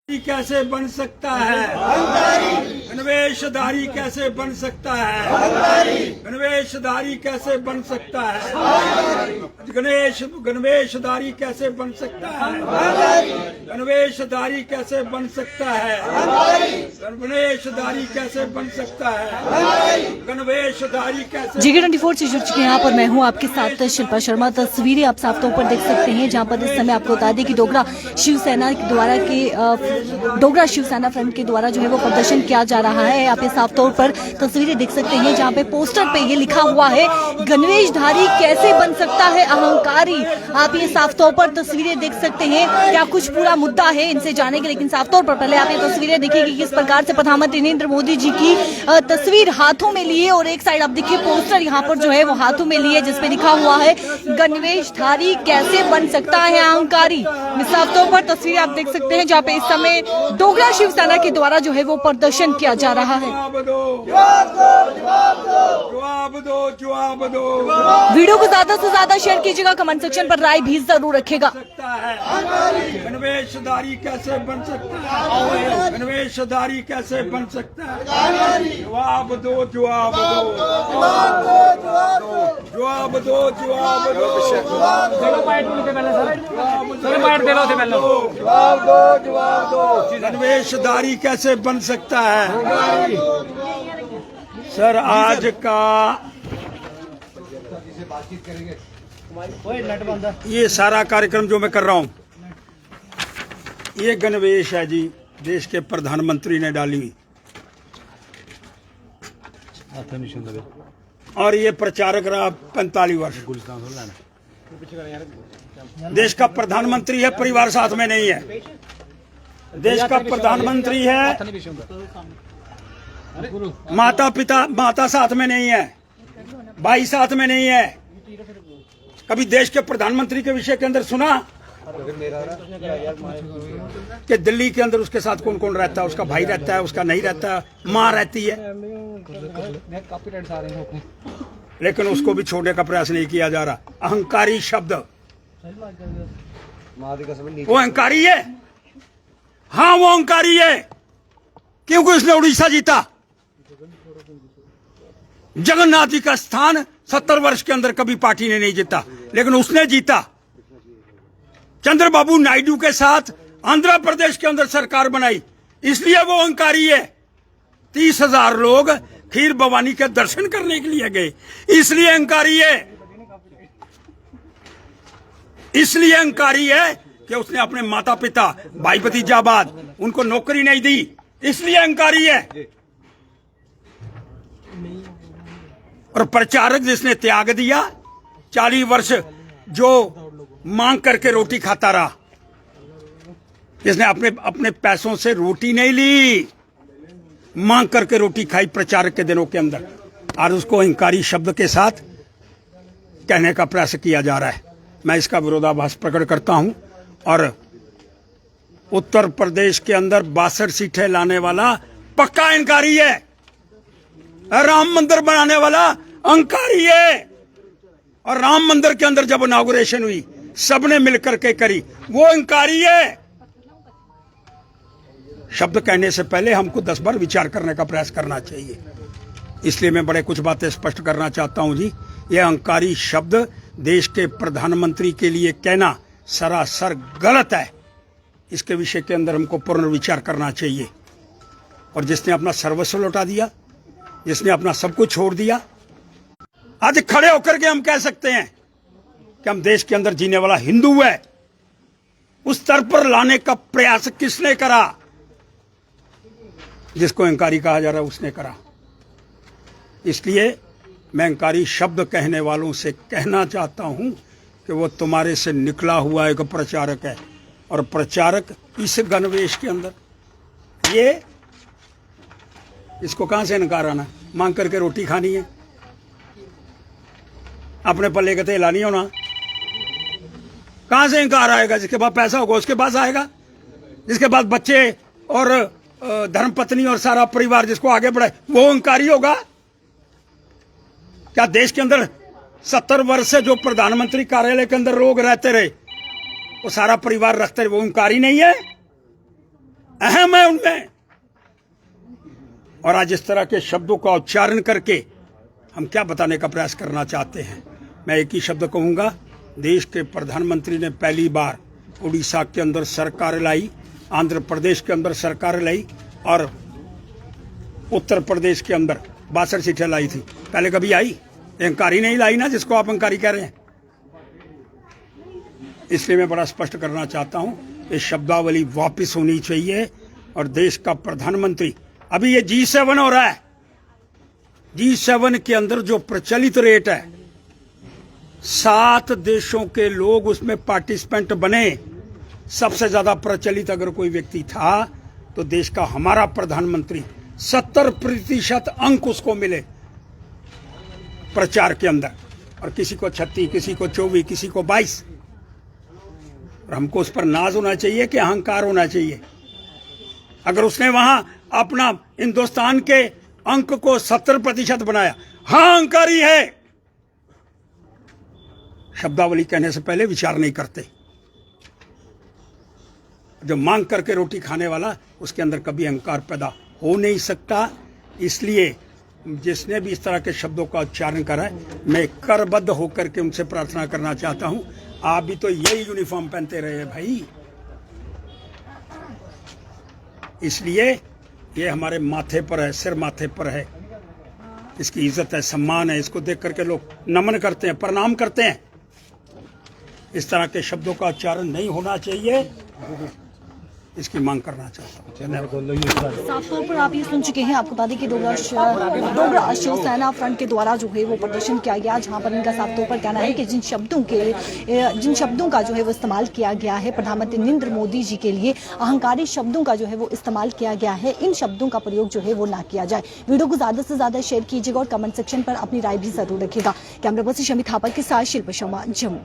कैसे बन सकता है? गणवेशधारी कैसे बन सकता है? गणवेशधारी कैसे बन सकता है? गणवेशधारी कैसे बन सकता है? गणवेशधारी कैसे बन सकता है? गणवेशधारी कैसे बन सकता है? गणवेशधारी कैसे? GK24 से जुड़ चुके हैं यहाँ पर मैं हूँ आपके साथ शिल्पा शर्मा। तस्वीरें आप साफ तौर पर देख सकते हैं जहाँ पर इस समय आपको बता दें कि डोगरा शिवसेना फ्रंट के द्वारा जो है वो प्रदर्शन किया जा रहा है। आप ये साफ तौर पर तस्वीरें देख सकते हैं जहाँ पे पोस्टर पे ये लिखा हुआ है गणवेशधारी कैसे बन सकता है अहंकारी। आप ये साफ तौर पर तस्वीरें देख सकते हैं। क्या कुछ पूरा मुद्दा है इनसे जानेंगे, लेकिन साफ तौर पर पहले आप ये तस्वीरें देखिए कि किस प्रकार से प्रधानमंत्री नरेंद्र मोदी जी की तस्वीर हाथों में लिए और एक साइड आप देखिए पोस्टर यहाँ पर जो है वो हाथों में लिए जिसपे लिखा हुआ है गणवेशधारी कैसे बन सकता है अहंकारी। साफ तौर पर तस्वीरें आप देख सकते हैं जहाँ पे इस समय डोगरा शिवसेना के द्वारा जो है वो प्रदर्शन किया जा रहा है। जवाब दो। वीडियो को ज्यादा से ज्यादा शेयर कीजिएगा, कमेंट सेक्शन पर राय भी जरूर रखेगा। गणवेशधारी कैसे बन सकता है? गणवेशधारी कैसे बन सकता है? जवाब दो। जवाब दो। गणवेशधारी कैसे बन सकता है? सर आज का ये सारा कार्यक्रम जो मैं कर रहा हूँ ये गणवेश है जी, देश के प्रधानमंत्री ने डाली और ये प्रचारक रहा 45 वर्ष। देश का प्रधानमंत्री है, परिवार साथ में नहीं है। देश का प्रधानमंत्री है, माता साथ में नहीं है, भाई साथ में नहीं है। कभी देश के प्रधानमंत्री के विषय के अंदर सुना कि दिल्ली के अंदर उसके साथ कौन कौन रहता है? उसका भाई रहता है, उसका नहीं रहता, माँ रहती है, लेकिन उसको भी छोड़ने का प्रयास नहीं किया जा रहा। अहंकारी शब्द, वो अहंकारी है। हाँ वो अहंकारी है क्योंकि उसने उड़ीसा जीता। जगन्नाथ जी का स्थान 70 वर्ष के अंदर कभी पार्टी ने नहीं जीता, लेकिन उसने जीता। चंद्रबाबू नायडू के साथ आंध्र प्रदेश के अंदर सरकार बनाई, इसलिए वो अहंकारी है। 30,000 लोग खीर भवानी के दर्शन करने के लिए गए, इसलिए अहंकारी है। इसलिए अहंकारी है कि उसने अपने माता पिता, भाई भतीजाबाद, उनको नौकरी नहीं दी, इसलिए अहंकारी है। और प्रचारक जिसने त्याग दिया, 40 वर्ष जो मांग करके रोटी खाता रहा, जिसने अपने पैसों से रोटी नहीं ली, मांग करके रोटी खाई प्रचारक के दिनों के अंदर, और उसको अहंकारी शब्द के साथ कहने का प्रयास किया जा रहा है। मैं इसका विरोधाभास प्रकट करता हूं। और उत्तर प्रदेश के अंदर 62 सीटें लाने वाला पक्का अहंकारी है। राम मंदिर बनाने वाला अहंकारी है। और राम मंदिर के अंदर जब इनॉग्रेशन हुई सबने मिलकर के करी, वो अहंकारी है। शब्द कहने से पहले हमको 10 बार विचार करने का प्रयास करना चाहिए। इसलिए मैं बड़े कुछ बातें स्पष्ट करना चाहता हूं जी। यह अहंकारी शब्द देश के प्रधानमंत्री के लिए कहना सरासर गलत है। इसके विषय के अंदर हमको पुनर्विचार करना चाहिए। और जिसने अपना सर्वस्व लौटा दिया, जिसने अपना सब कुछ छोड़ दिया, आज खड़े होकर के हम कह सकते हैं कि हम देश के अंदर जीने वाला हिंदू है। उस स्तर पर लाने का प्रयास किसने करा? जिसको अहंकारी कहा जा रहा है उसने करा। इसलिए मैं अहंकारी शब्द कहने वालों से कहना चाहता हूं कि वो तुम्हारे से निकला हुआ एक प्रचारक है। और प्रचारक इस गणवेश के अंदर, ये इसको कहां से इनकार आना? मांग करके रोटी खानी है, अपने पल्ले का तेल नहीं होना। कहां से इनकार आएगा? जिसके पास पैसा होगा उसके पास आएगा, जिसके पास बच्चे और धर्मपत्नी और सारा परिवार जिसको आगे बढ़ाए वो अहंकारी होगा। क्या देश के अंदर 70 वर्ष से जो प्रधानमंत्री कार्यालय के अंदर लोग रहते रहे, वो सारा परिवार रखते रहे, वो अहंकारी नहीं है? दम है उनमें। और आज इस तरह के शब्दों का उच्चारण करके हम क्या बताने का प्रयास करना चाहते हैं? मैं एक ही शब्द कहूंगा, देश के प्रधानमंत्री ने पहली बार उड़ीसा के अंदर सरकार लाई, आंध्र प्रदेश के अंदर सरकार लाई और उत्तर प्रदेश के अंदर 62 सीटें लाई थी। पहले कभी आई? अहंकारी नहीं लाई ना, जिसको आप अहंकारी कह रहे हैं। इसलिए मैं बड़ा स्पष्ट करना चाहता हूं, ये शब्दावली वापस होनी चाहिए। और देश का प्रधानमंत्री, अभी ये G7 हो रहा है, G7 के अंदर जो प्रचलित रेट है, 7 देशों के लोग उसमें पार्टिसिपेंट बने। सबसे ज्यादा प्रचलित अगर कोई व्यक्ति था तो देश का हमारा प्रधानमंत्री, 70% अंक उसको मिले प्रचार के अंदर, और किसी को 36, किसी को 24, किसी को 22। और हमको उस पर नाज होना चाहिए कि अहंकार होना चाहिए? अगर उसने वहां अपना हिंदुस्तान के अंक को 70% बनाया, हाँ अहंकारी है। शब्दावली कहने से पहले विचार नहीं करते। जो मांग करके रोटी खाने वाला, उसके अंदर कभी अहंकार पैदा हो नहीं सकता। इसलिए जिसने भी इस तरह के शब्दों का उच्चारण करा है, मैं करबद्ध होकर के उनसे प्रार्थना करना चाहता हूं, आप भी तो यही यूनिफॉर्म पहनते रहे भाई। इसलिए ये हमारे माथे पर है, सिर माथे पर है, इसकी इज्जत है, सम्मान है। इसको देख करके लोग नमन करते हैं, प्रणाम करते हैं। इस तरह के शब्दों का उच्चारण नहीं होना चाहिए, इसकी मांग करना चाहता हूँ। साफ तौर पर आप ये सुन चुके हैं। आपको बता दें कि डोगरा शिवसेना फ्रंट के द्वारा जो है वो प्रदर्शन किया गया, जहां पर इनका साफ तौर पर कहना है कि जिन शब्दों का जो है वो इस्तेमाल किया गया है प्रधानमंत्री नरेंद्र मोदी जी के लिए, अहंकारी शब्दों का जो है वो इस्तेमाल किया गया है, इन शब्दों का प्रयोग जो है वो ना किया जाए। वीडियो को ज्यादा से ज्यादा शेयर कीजिएगा और कमेंट सेक्शन पर अपनी राय भी जरूर रखिएगा। कैमरा पर्सन शमी थापर के साथ शिल्पा शर्मा, जम्मू।